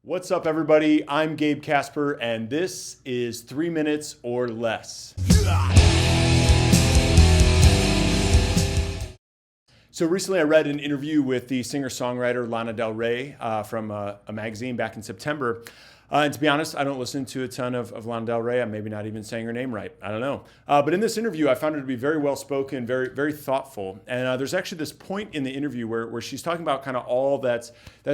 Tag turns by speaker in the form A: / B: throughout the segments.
A: What's up, everybody? I'm Gabe Casper, and this is 3 Minutes or Less. So recently I read an interview with the singer-songwriter Lana Del Rey from a magazine back in September. And to be honest, I don't listen to a ton of Lana Del Rey. I'm maybe not even saying her name right. I don't know. But in this interview, I found her to be very well-spoken, very thoughtful. And there's actually this point in the interview where she's talking about kind of all that's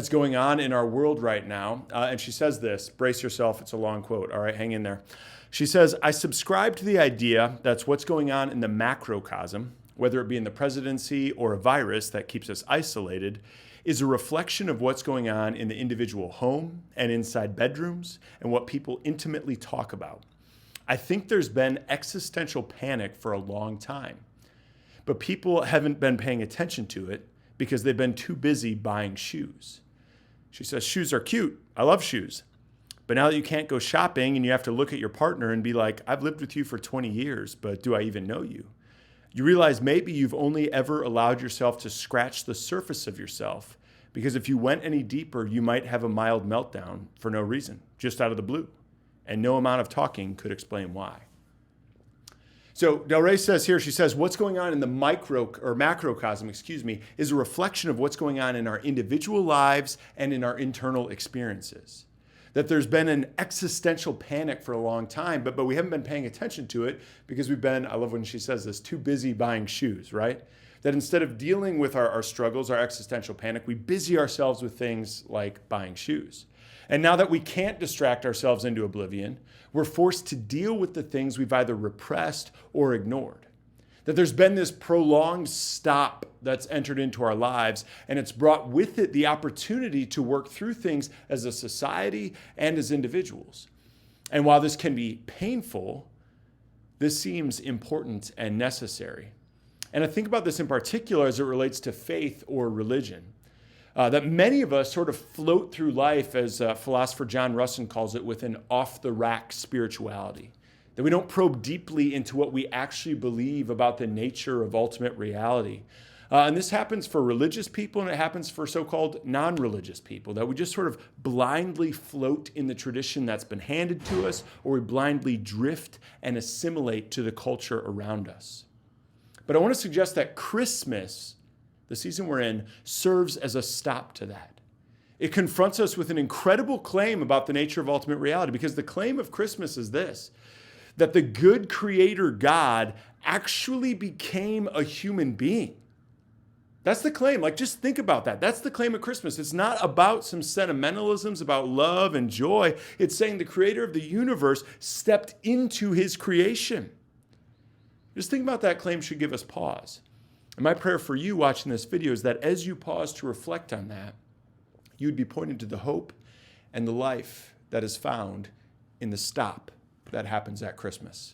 A: going on in our world right now. And she says this, brace yourself, it's a long quote. All right, hang in there. She says, "I subscribe to the idea that's what's going on in the macrocosm, whether it be in the presidency or a virus that keeps us isolated, is a reflection of what's going on in the individual home and inside bedrooms and what people intimately talk about. I think there's been existential panic for a long time, but people haven't been paying attention to it because they've been too busy buying shoes." She says, "Shoes are cute. I love shoes. But now that you can't go shopping and you have to look at your partner and be like, I've lived with you for 20 years, but do I even know you? You realize maybe you've only ever allowed yourself to scratch the surface of yourself, because if you went any deeper, you might have a mild meltdown for no reason, just out of the blue. And no amount of talking could explain why." So Del Rey says here, she says, what's going on in the macrocosm, is a reflection of what's going on in our individual lives and in our internal experiences. That there's been an existential panic for a long time, but we haven't been paying attention to it because we've been, I love when she says this, too busy buying shoes, right? That instead of dealing with our struggles, our existential panic, we busy ourselves with things like buying shoes. And now that we can't distract ourselves into oblivion, we're forced to deal with the things we've either repressed or ignored. That there's been this prolonged stop that's entered into our lives, and it's brought with it the opportunity to work through things as a society and as individuals. And while this can be painful, this seems important and necessary. And I think about this in particular as it relates to faith or religion. That many of us sort of float through life, as philosopher John Ruskin calls it, with an off-the-rack spirituality. That we don't probe deeply into what we actually believe about the nature of ultimate reality. And this happens for religious people, and it happens for so-called non-religious people, that we just sort of blindly float in the tradition that's been handed to us, or we blindly drift and assimilate to the culture around us. But I want to suggest that Christmas, the season we're in, serves as a stop to that. It confronts us with an incredible claim about the nature of ultimate reality, because the claim of Christmas is this: that the good creator God actually became a human being. That's the claim. Like, just think about that. That's the claim of Christmas. It's not about some sentimentalisms about love and joy. It's saying the creator of the universe stepped into his creation. Just think about that claim should give us pause. And my prayer for you watching this video is that as you pause to reflect on that, you'd be pointed to the hope and the life that is found in the stop that happens at Christmas.